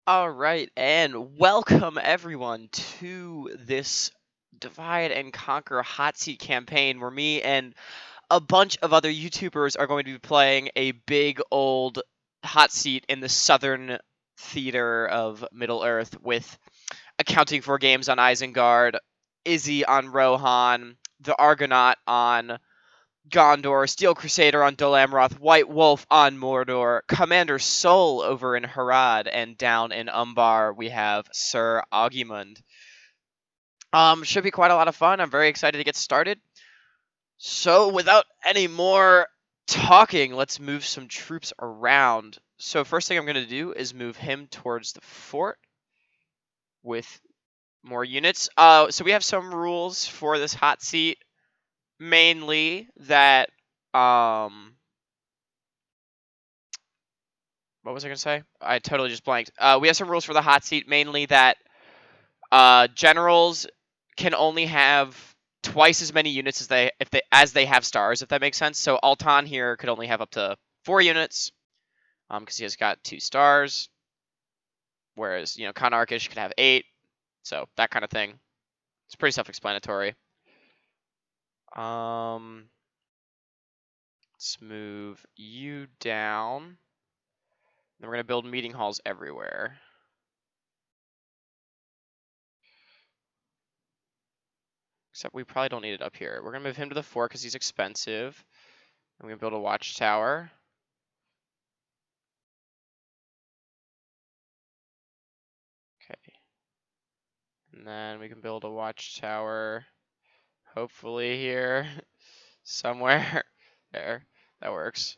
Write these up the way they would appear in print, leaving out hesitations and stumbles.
All right, and welcome everyone to this Divide and Conquer Hot Seat campaign where me and a bunch of other YouTubers are going to be playing a big old hot seat in the southern theater of Middle-earth with accounting for games on Isengard, Izzy on Rohan, the Argonaut on Gondor, Steel Crusader on Dol Amroth, WhiteWolf on Mordor, Commander Sol over in Harad, and down in Umbar we have Sir Augimund. Should be quite a lot of fun. I'm very excited to get started. So without any more talking, let's move some troops around. So first thing I'm going to do is move him towards the fort with more units. So we have some rules for this hot seat, mainly that what was I going to say? I totally just blanked. We have some rules for the hot seat, mainly that generals can only have twice as many units as they have stars, if that makes sense. So Altan here could only have up to 4 units, because he has got 2 stars, whereas Khan Arkish could have 8. So that kind of thing. It's pretty self-explanatory. Let's move you down. Then we're gonna build meeting halls everywhere. Except we probably don't need it up here. We're gonna move him to the fort because he's expensive. And we're gonna build a watchtower. Okay. And then we can build a watchtower, hopefully here, somewhere. There, that works.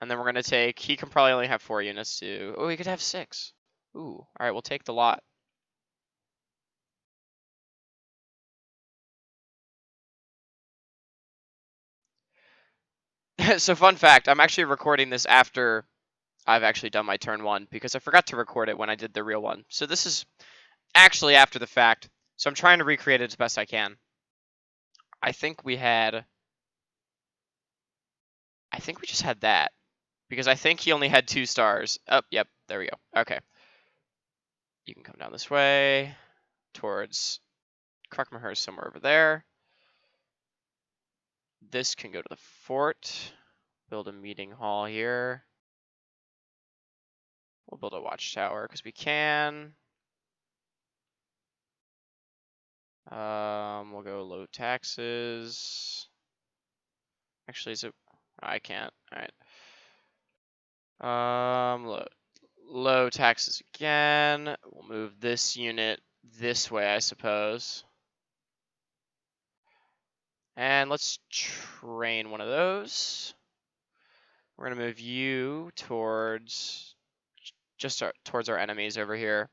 And then we're gonna take, he can probably only have 4 units too. Oh, he could have 6. Ooh, all right, we'll take the lot. So fun fact, I'm actually recording this after I've actually done my turn 1 because I forgot to record it when I did the real one. So this is actually after the fact. So I'm trying to recreate it as best I can. I think we just had that. Because I think he only had 2 stars. Oh, yep, there we go. Okay. You can come down this way towards Krukmaher somewhere over there. This can go to the fort. Build a meeting hall here. We'll build a watchtower because we can. We'll go low taxes. Actually, is it? I can't. All right. Low taxes again. We'll move this unit this way, I suppose. And let's train one of those. We're gonna move you towards towards our enemies over here.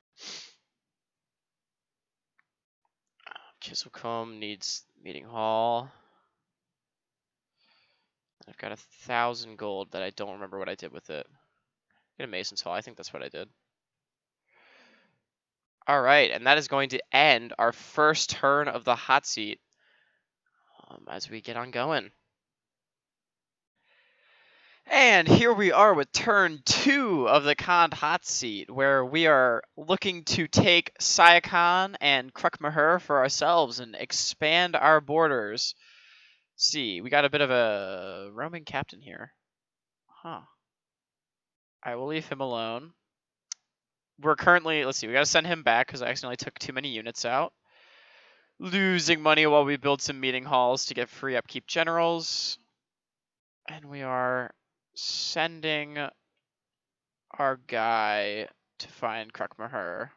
Kisilcombe needs meeting hall. I've got 1,000 gold that I don't remember what I did with it. Get a Mason's Hall. I think that's what I did. All right, and that is going to end our first turn of the hot seat as we get on going. And here we are with turn 2 of the Khan hot seat, where we are looking to take Sayakan and Krukmaher for ourselves and expand our borders. Let's see, we got a bit of a roaming captain here. Huh. I will leave him alone. We're currently, let's see, we gotta send him back because I accidentally took too many units out. Losing money while we build some meeting halls to get free upkeep generals. And we are sending our guy to find Krukmaher,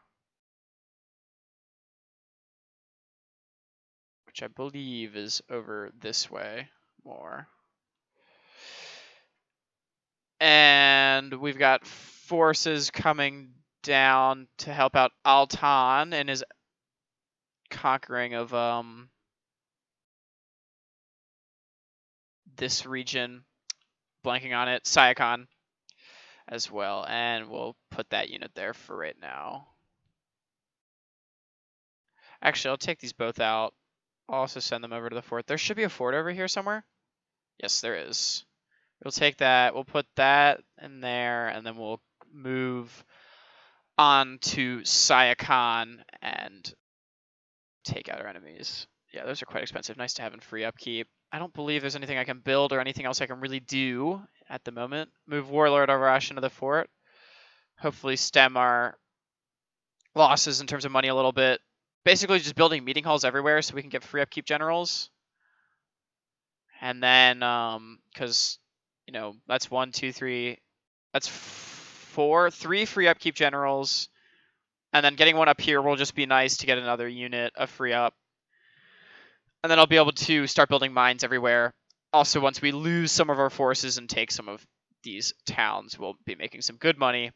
which I believe is over this way more. And we've got forces coming down to help out Altan in his conquering of this region, blanking on it, Sayakan as well, and we'll put that unit there for right now. Actually, I'll take these both out. I'll also send them over to the fort. There should be a fort over here somewhere. Yes, there is. We'll take that. We'll put that in there, and then we'll move on to Sayakan and take out our enemies. Yeah, those are quite expensive. Nice to have in free upkeep. I don't believe there's anything I can build or anything else I can really do at the moment. Move Warlord of Arash into the fort. Hopefully stem our losses in terms of money a little bit. Basically just building meeting halls everywhere so we can get free upkeep generals. And then, because, you know, that's 1, 2, 3. That's 4, 3 free upkeep generals. And then getting one up here will just be nice to get another unit of free up. And then I'll be able to start building mines everywhere. Also, once we lose some of our forces and take some of these towns, we'll be making some good money.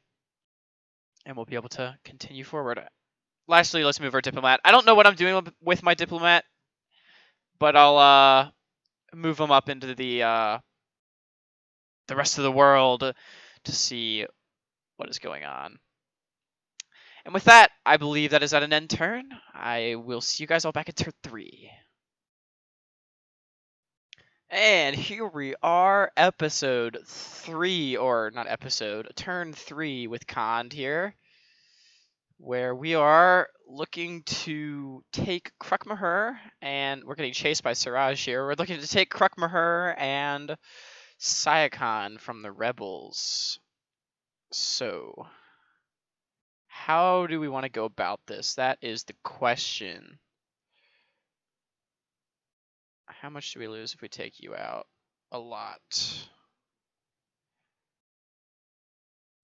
And we'll be able to continue forward. Lastly, let's move our diplomat. I don't know what I'm doing with my diplomat, but I'll move him up into the rest of the world to see what is going on. And with that, I believe that is at an end turn. I will see you guys all back at turn 3. And here we are, episode 3, or not episode, turn 3 with Kand here, where we are looking to take Krukmahur, and we're getting chased by Siraj here. We're looking to take Krukmahur and Sayakan from the rebels. So, how do we want to go about this? That is the question. How much do we lose if we take you out? A lot.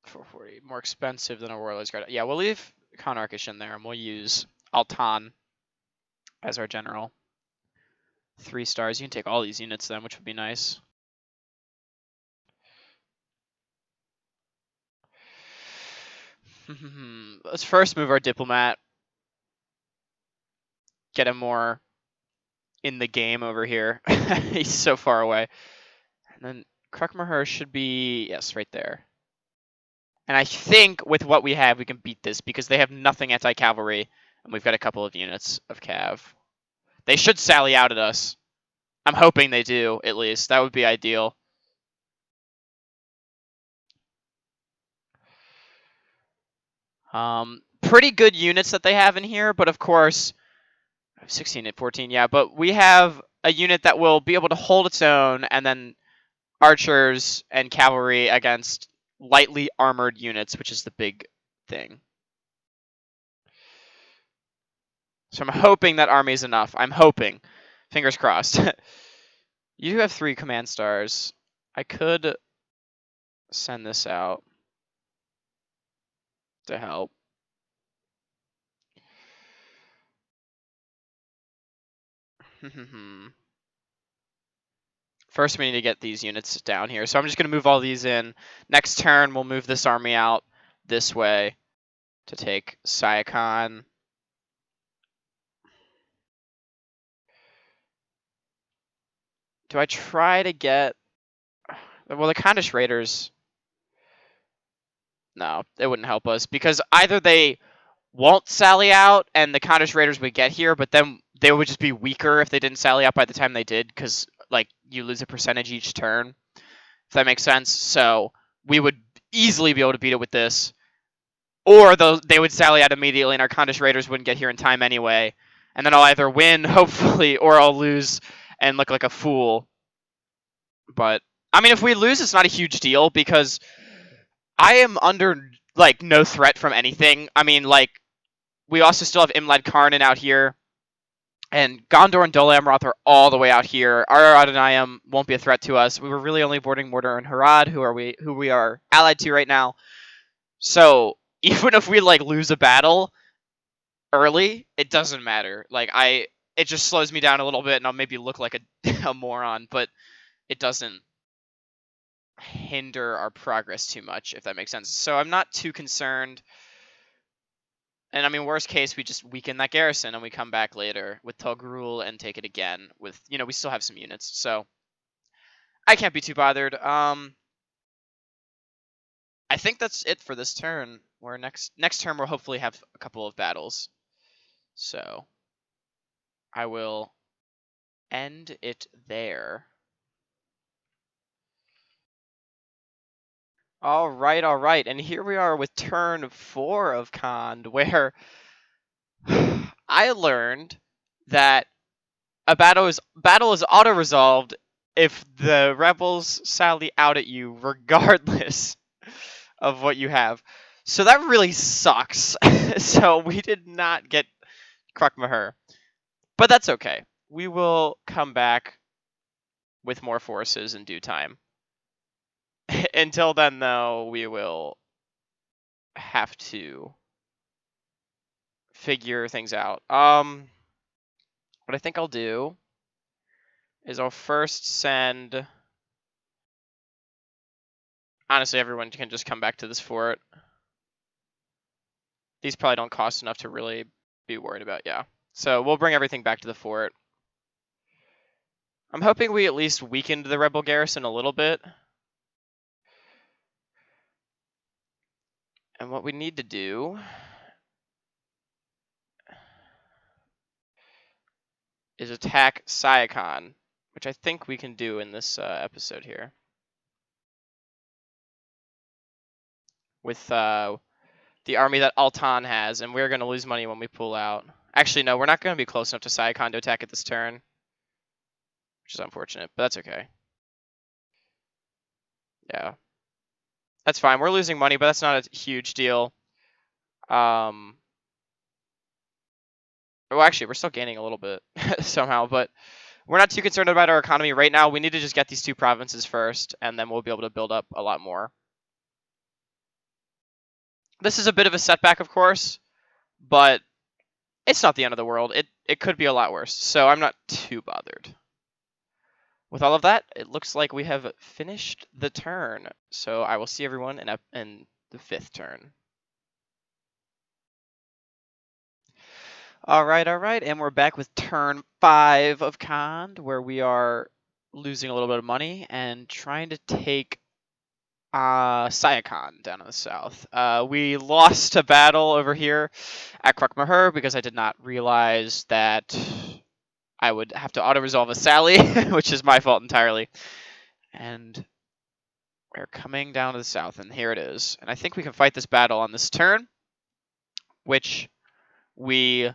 440. More expensive than a Warlord's Guard. Yeah, we'll leave Konarkish in there, and we'll use Altan as our general. 3 stars. You can take all these units then, which would be nice. Let's first move our diplomat. Get him more in the game over here. He's so far away. And then Krukmahur should be, yes, right there. And I think with what we have, we can beat this because they have nothing anti-cavalry, and we've got a couple of units of cav. They should sally out at us. I'm hoping they do, at least. That would be ideal. Pretty good units that they have in here, but of course, 16 and 14, yeah, but we have a unit that will be able to hold its own, and then archers and cavalry against lightly armored units, which is the big thing. So I'm hoping that army is enough. I'm hoping. Fingers crossed. You do have 3 command stars. I could send this out to help. First, we need to get these units down here. So I'm just going to move all these in. Next turn, we'll move this army out this way to take Sayakan. Do I try to get... Well, the Khandish Raiders... No, it wouldn't help us. Because either they won't sally out and the Khandish Raiders would get here, but then they would just be weaker if they didn't sally out by the time they did, because like you lose a percentage each turn, if that makes sense. So we would easily be able to beat it with this. Or they would sally out immediately and our Khandish Raiders wouldn't get here in time anyway. And then I'll either win, hopefully, or I'll lose and look like a fool. But, I mean, if we lose, it's not a huge deal because I am under, like, no threat from anything. I mean, like, we also still have Imlad Karnan out here. And Gondor and Dol Amroth are all the way out here. Our Adonayim won't be a threat to us. We were really only boarding Mordor and Harad, who we are allied to right now. So even if we like lose a battle early, it doesn't matter. Like it just slows me down a little bit, and I'll maybe look like a moron, but it doesn't hinder our progress too much, if that makes sense. So I'm not too concerned. And I mean, worst case, we just weaken that garrison and we come back later with Togrul and take it again. With we still have some units, so I can't be too bothered. I think that's it for this turn. Where next turn we'll hopefully have a couple of battles. So I will end it there. All right. And here we are with turn 4 of Khand, where I learned that a battle is auto-resolved if the rebels sally out at you regardless of what you have. So that really sucks. So we did not get Krukmaher. But that's okay. We will come back with more forces in due time. Until then, though, we will have to figure things out. What I think I'll do is I'll first send... Honestly, everyone can just come back to this fort. These probably don't cost enough to really be worried about, yeah. So we'll bring everything back to the fort. I'm hoping we at least weakened the rebel garrison a little bit. And what we need to do is attack Sayakan, which I think we can do in this episode here. With the army that Altan has, and we're going to lose money when we pull out. Actually, no, we're not going to be close enough to Sayakan to attack it this turn, which is unfortunate, but that's okay. Yeah. That's fine. We're losing money, but that's not a huge deal. Well, actually, we're still gaining a little bit somehow, but we're not too concerned about our economy right now. We need to just get these 2 provinces first, and then we'll be able to build up a lot more. This is a bit of a setback, of course, but it's not the end of the world. It could be a lot worse, so I'm not too bothered. With all of that, it looks like we have finished the turn. So I will see everyone in the 5th turn. All right, and we're back with turn 5 of Khand, where we are losing a little bit of money and trying to take Sayakan down in the south. We lost a battle over here at Krukmaher because I did not realize that I would have to auto-resolve a sally, which is my fault entirely. And we're coming down to the south, and here it is. And I think we can fight this battle on this turn, which we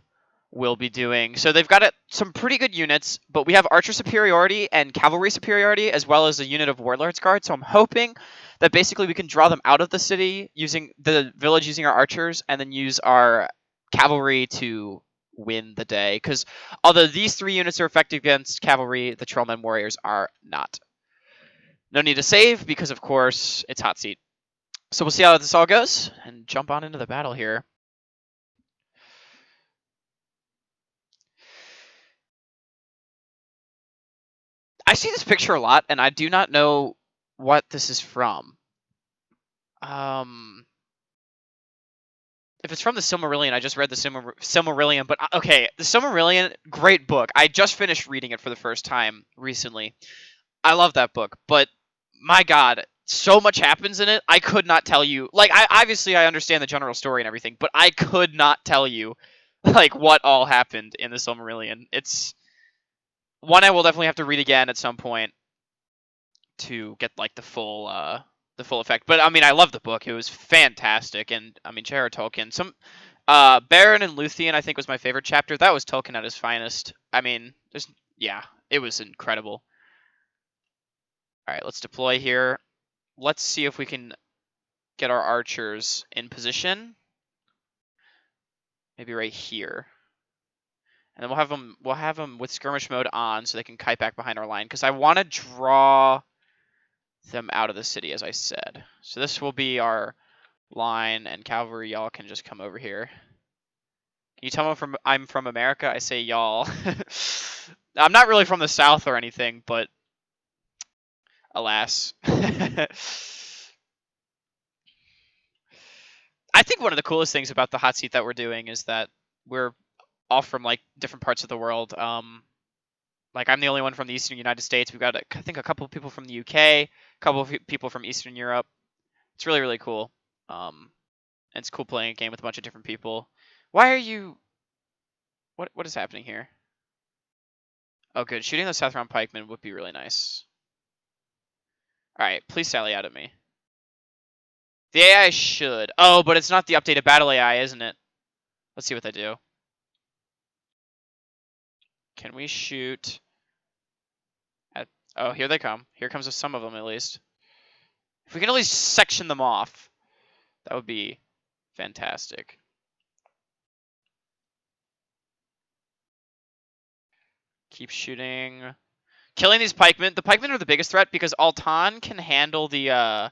will be doing. So they've got some pretty good units, but we have archer superiority and cavalry superiority, as well as a unit of warlords guard. So I'm hoping that basically we can draw them out of the city using the village, using our archers, and then use our cavalry to win the day. Because although these 3 units are effective against cavalry, the Trollmen warriors are not. No need to save because, of course, it's Hotseat. So we'll see how this all goes and jump on into the battle here. I see this picture a lot, and I do not know what this is from. If it's from the Silmarillion, I just read the Silmarillion, but okay, the Silmarillion, great book. I just finished reading it for the first time recently. I love that book, but my God, so much happens in it. I could not tell you. Like, obviously I understand the general story and everything, but I could not tell you, like, what all happened in the Silmarillion. It's one I will definitely have to read again at some point to get like the full effect. But I mean, I love the book. It was fantastic, and I mean, J.R. Tolkien. Some Baron and Luthien, I think, was my favorite chapter. That was Tolkien at his finest. I mean, it was incredible. All right, let's deploy here. Let's see if we can get our archers in position. Maybe right here. And then we'll have them with skirmish mode on so they can kite back behind our line, because I want to draw them out of the city, as I said. So this will be our line, and cavalry, y'all can just come over here. Can you tell me I'm from America? I say y'all. I'm not really from the South or anything, but alas. I think one of the coolest things about the Hotseat that we're doing is that we're all from like different parts of the world. Like I'm the only one from the Eastern United States. We've got I think a couple of people from the UK, a couple of people from Eastern Europe. It's really, really cool. And it's cool playing a game with a bunch of different people. Why are you... What is happening here? Oh, good. Shooting the South Round Pikemen would be really nice. Alright, please sally out at me. The AI should. Oh, but it's not the updated battle AI, isn't it? Let's see what they do. Can we shoot at... Oh, here they come. Here comes some of them, at least. If we can at least section them off, that would be fantastic. Keep shooting. Killing these pikemen. The pikemen are the biggest threat because Altan can handle the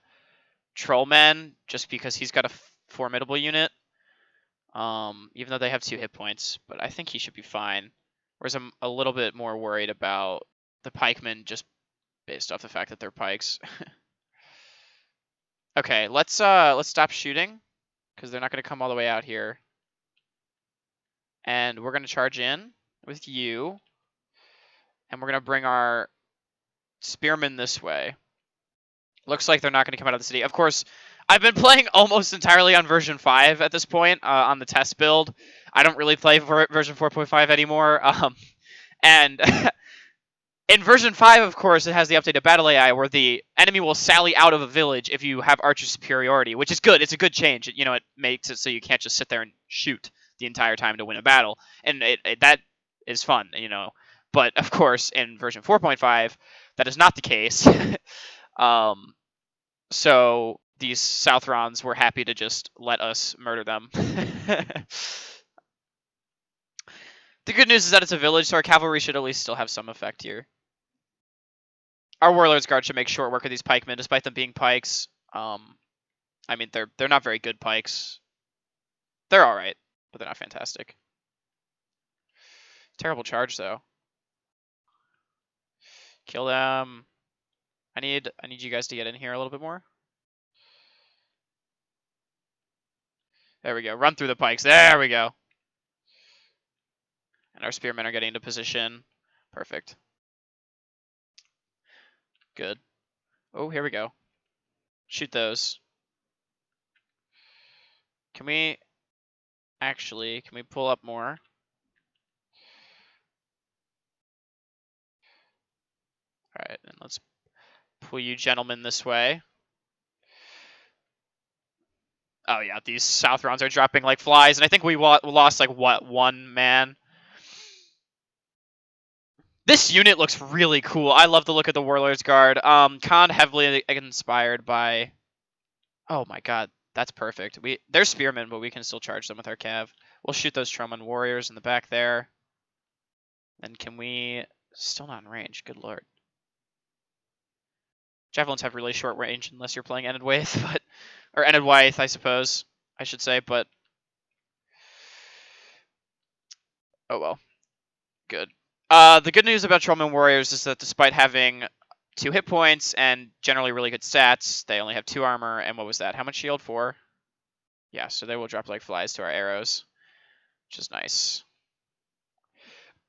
trollmen just because he's got a formidable unit. Even though they have 2 hit points, but I think he should be fine. Whereas I'm a little bit more worried about the pikemen just based off the fact that they're pikes. Okay, let's stop shooting because they're not going to come all the way out here. And we're going to charge in with you. And we're going to bring our spearmen this way. Looks like they're not going to come out of the city. Of course, I've been playing almost entirely on version 5 at this point on the test build. I don't really play version 4.5 anymore. And in version 5, of course, it has the updated battle AI where the enemy will sally out of a village if you have archer superiority, which is good. It's a good change. It makes it so you can't just sit there and shoot the entire time to win a battle. And that is fun. But, of course, in version 4.5, that is not the case. So these Southrons were happy to just let us murder them. The good news is that it's a village, so our cavalry should at least still have some effect here. Our Warlord's Guard should make short work of these pikemen, despite them being pikes. I mean, they're not very good pikes. They're all right, but they're not fantastic. Terrible charge, though. Kill them. I need you guys to get in here a little bit more. There we go. Run through the pikes. There we go. And our spearmen are getting into position. Perfect. Good. Oh, here we go. Shoot those. Can we pull up more? Alright, and let's pull you gentlemen this way. Oh yeah, these Southrons are dropping like flies, and I think we lost like, what, 1 man? This unit looks really cool. I love the look of the Warlord's Guard. Khan heavily inspired by... Oh my god, that's perfect. They're spearmen, but we can still charge them with our cav. We'll shoot those Troman warriors in the back there. And can we... Still not in range, good lord. Javelins have really short range unless you're playing Enedwaith, but... Or Enedwaith, I suppose, I should say, but... Oh well. Good. The good news about Trollman Warriors is that despite having 2 hit points and generally really good stats, they only have 2 armor, and what was that? How much shield? 4? Yeah, so they will drop like flies to our arrows, which is nice.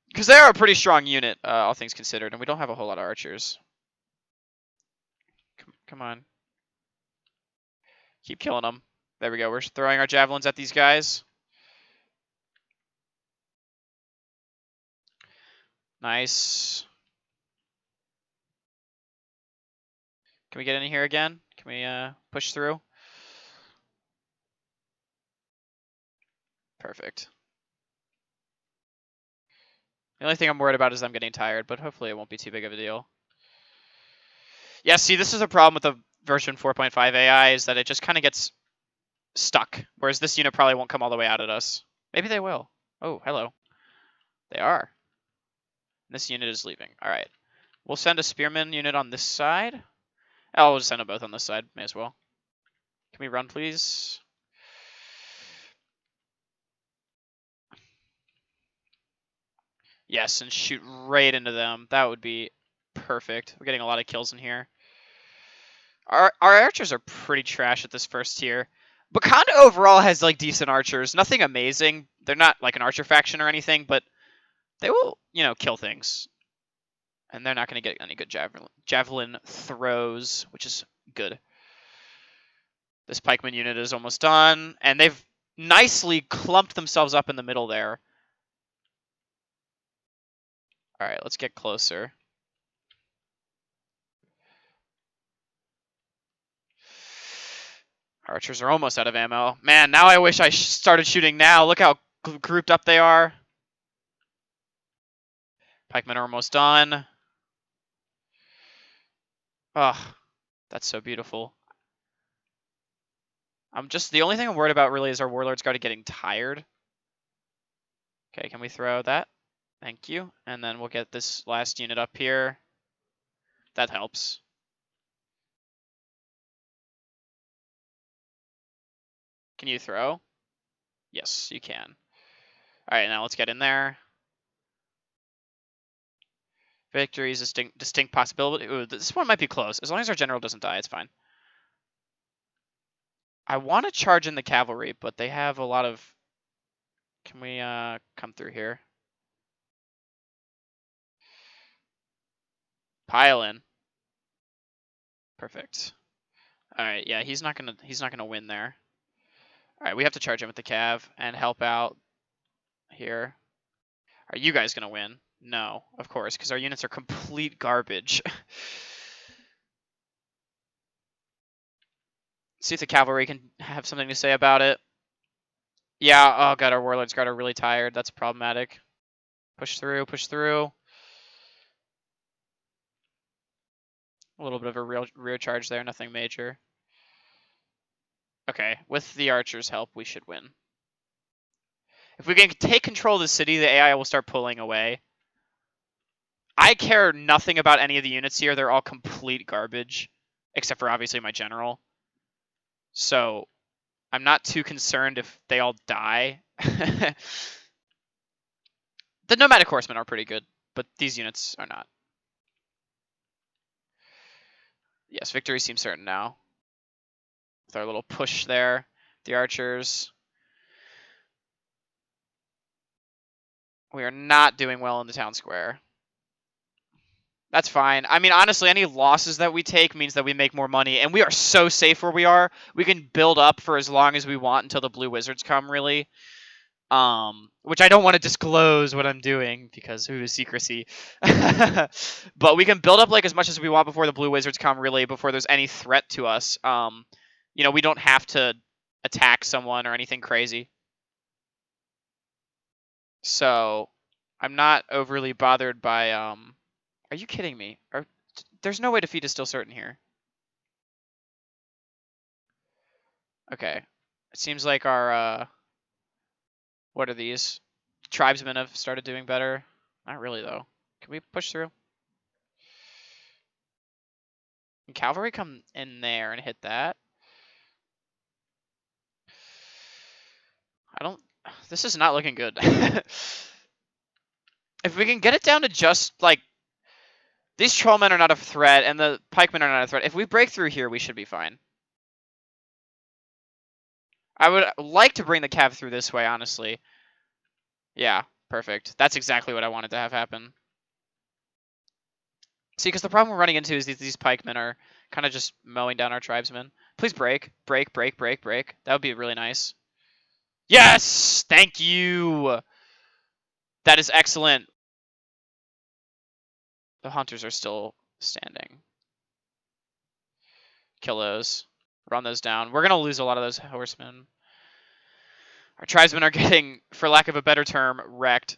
Because they are a pretty strong unit, all things considered, and we don't have a whole lot of archers. Come on. Keep killing them. There we go. We're throwing our javelins at these guys. Nice. Can we get in here again? Can we push through? Perfect. The only thing I'm worried about is I'm getting tired, but hopefully it won't be too big of a deal. Yeah, see, this is a problem with the version 4.5 AI, is that it just kind of gets stuck, whereas this unit probably won't come all the way out at us. Maybe they will. Oh, hello. They are. This unit is leaving. All right. We'll send a spearman unit on this side. Oh, we'll just send them both on this side. May as well. Can we run, please? Yes, and shoot right into them. That would be perfect. We're getting a lot of kills in here. Our archers are pretty trash at this first tier. Bakanda overall has like decent archers. Nothing amazing. They're not like an archer faction or anything, but they will, kill things. And they're not going to get any good javelin throws, which is good. This pikeman unit is almost done, and they've nicely clumped themselves up in the middle there. All right, let's get closer. Archers are almost out of ammo. Man, now I wish I started shooting now. Look how grouped up they are. Pikemen are almost done. Ugh, that's so beautiful. The only thing I'm worried about really is our Warlord's Guard getting tired. Okay, can we throw that? Thank you. And then we'll get this last unit up here. That helps. Can you throw? Yes, you can. Alright, now let's get in there. Victory is a distinct possibility. Ooh, this one might be close. As long as our general doesn't die, it's fine. I want to charge in the cavalry, but they have a lot of... Can we come through here? Pile in. Perfect. Alright, yeah, he's not gonna win there. Alright, we have to charge him with the cav and help out here. Are you guys gonna win? No, of course, because our units are complete garbage. See if the cavalry can have something to say about it. Yeah, oh god, our Warlord's Guard are really tired. That's problematic. Push through, push through. A little bit of a rear charge there, nothing major. Okay, with the archers' help, we should win. If we can take control of the city, the AI will start pulling away. I care nothing about any of the units here. They're all complete garbage, except for obviously my general. So I'm not too concerned if they all die. The nomadic horsemen are pretty good, but these units are not. Yes, victory seems certain now. With our little push there, the archers. We are not doing well in the town square. That's fine. I mean, honestly, any losses that we take means that we make more money, and we are so safe where we are. We can build up for as long as we want until the blue wizards come, really. Which I don't want to disclose what I'm doing because secrecy. But we can build up like as much as we want before the blue wizards come, really, before there's any threat to us. You know, we don't have to attack someone or anything crazy. So I'm not overly bothered by Are you kidding me? There's no way defeat is still certain here. Okay. It seems like our what are these? Tribesmen have started doing better. Not really though. Can we push through? Can cavalry come in there and hit that? This is not looking good. If we can get it down to just like these trollmen are not a threat and the pikemen are not a threat. If we break through here, we should be fine. I would like to bring the cav through this way, honestly. Yeah, perfect. That's exactly what I wanted to have happen. See, because the problem we're running into is these pikemen are kind of just mowing down our tribesmen. Please break. Break, break, break, break. That would be really nice. Yes! Thank you! That is excellent. The hunters are still standing. Kill those. Run those down. We're going to lose a lot of those horsemen. Our tribesmen are getting, for lack of a better term, wrecked.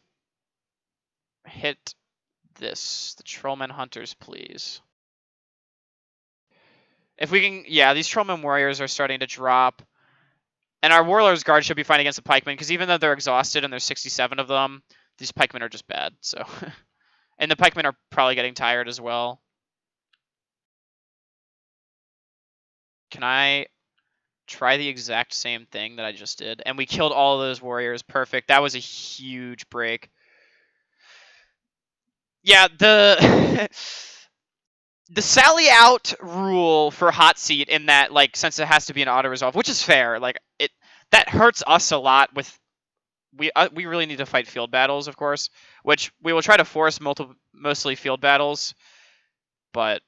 Hit this. The trollmen hunters, please. If we can... Yeah, these trollmen warriors are starting to drop. And our Warlord's Guard should be fine against the pikemen, because even though they're exhausted and there's 67 of them, these pikemen are just bad, so... And the pikemen are probably getting tired as well. Can I try the exact same thing that I just did? And we killed all of those warriors. Perfect. That was a huge break. Yeah, the... The sally out rule for Hotseat in that, like, since it has to be an auto resolve, which is fair, like, that hurts us a lot with... We really need to fight field battles, of course, which we will try to force mostly field battles, but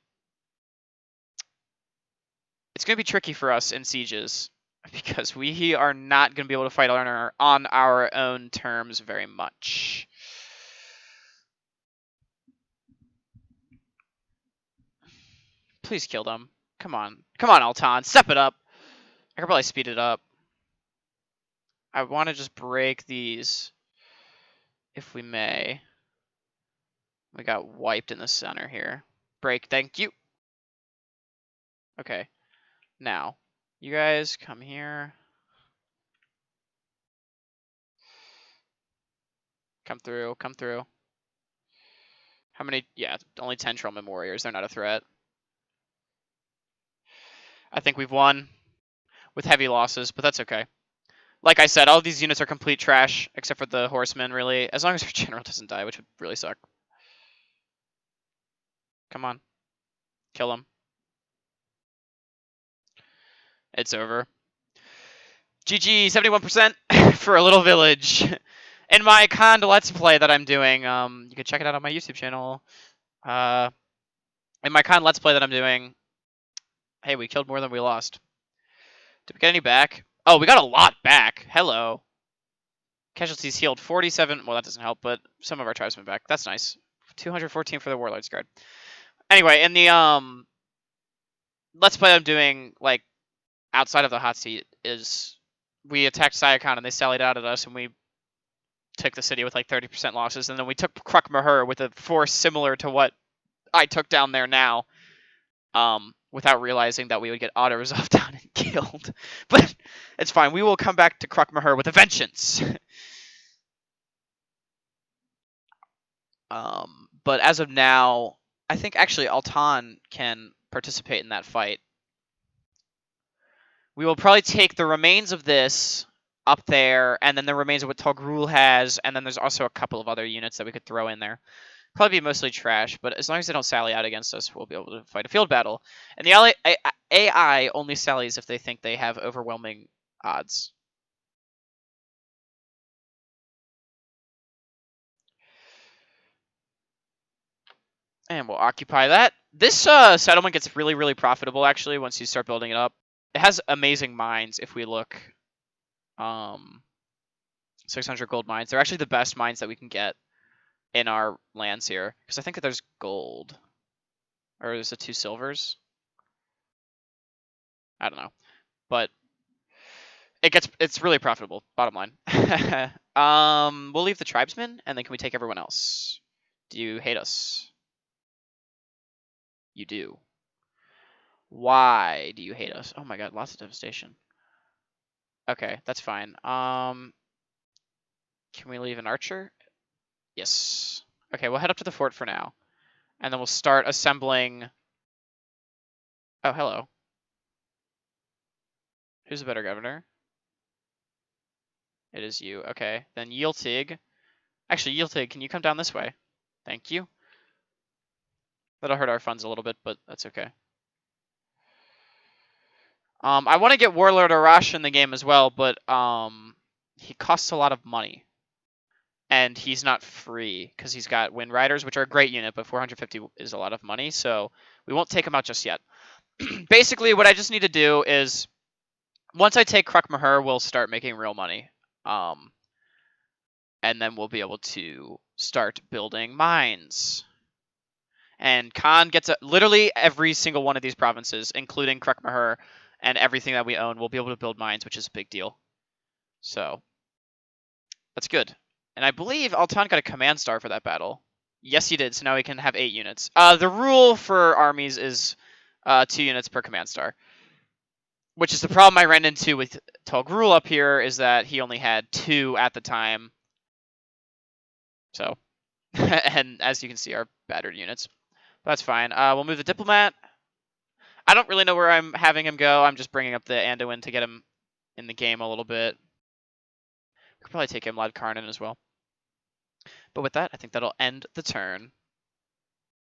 it's going to be tricky for us in sieges because we are not going to be able to fight on our own terms very much. Please kill them. Come on. Come on, Altan. Step it up. I could probably speed it up. I want to just break these, if we may. We got wiped in the center here. Break, thank you. Okay, now, you guys come here. Come through, come through. How many? Yeah, only 10 Trollman warriors. They're not a threat. I think we've won with heavy losses, but that's okay. Like I said, all of these units are complete trash, except for the horsemen, really. As long as our general doesn't die, which would really suck. Come on. Kill him. It's over. GG, 71% for a little village. In my Cond Let's Play that I'm doing, you can check it out on my YouTube channel. In my Cond Let's Play that I'm doing, hey, we killed more than we lost. Did we get any back? Oh, we got a lot back. Hello. Casualties healed 47. Well, that doesn't help, but some of our tribesmen back. That's nice. 214 for the Warlord's Guard. Anyway, in the Let's Play I'm doing, like, outside of the Hotseat, is we attacked Sayakan and they sallied out at us and we took the city with like 30% losses, and then we took Kruk Mahur with a force similar to what I took down there now, without realizing that we would get auto-resolved down and killed. But it's fine. We will come back to Kruk Mahur with a vengeance. But as of now, I think actually Altan can participate in that fight. We will probably take the remains of this up there, and then the remains of what Togrul has, and then there's also a couple of other units that we could throw in there. Probably be mostly trash, but as long as they don't sally out against us, we'll be able to fight a field battle. And the AI only sallies if they think they have overwhelming odds. And we'll occupy that. This settlement gets really, really profitable, actually, once you start building it up. It has amazing mines, if we look. 600 gold mines. They're actually the best mines that we can get in our lands here. Because I think that there's gold. Or is it 2 silvers? I don't know. But it's really profitable, bottom line. We'll leave the tribesmen, and then can we take everyone else? Do you hate us? You do. Why do you hate us? Oh my god, lots of devastation. Okay, that's fine. Can we leave an archer? Yes. Okay, we'll head up to the fort for now. And then we'll start assembling... Oh, hello. Who's a better governor? It is you. Okay, then Yiltig. Actually, Yiltig, can you come down this way? Thank you. That'll hurt our funds a little bit, but that's okay. I want to get Warlord Arash in the game as well, but he costs a lot of money. And he's not free, because he's got Wind Riders, which are a great unit, but 450 is a lot of money, so we won't take him out just yet. Basically, what I just need to do is, once I take Kruk Mahur, we'll start making real money. And then we'll be able to start building mines. And Khan gets literally every single one of these provinces, including Kruk Mahur, and everything that we own, we'll be able to build mines, which is a big deal. So, that's good. And I believe Altan got a command star for that battle. Yes, he did, so now we can have 8 units. The rule for armies is 2 units per command star. Which is the problem I ran into with Togrul up here, is that he only had 2 at the time. So, and as you can see, our battered units. But that's fine. We'll move the diplomat. I don't really know where I'm having him go. I'm just bringing up the Anduin to get him in the game a little bit. Could probably take him Lad Karnan as well. But with that, I think that'll end the turn.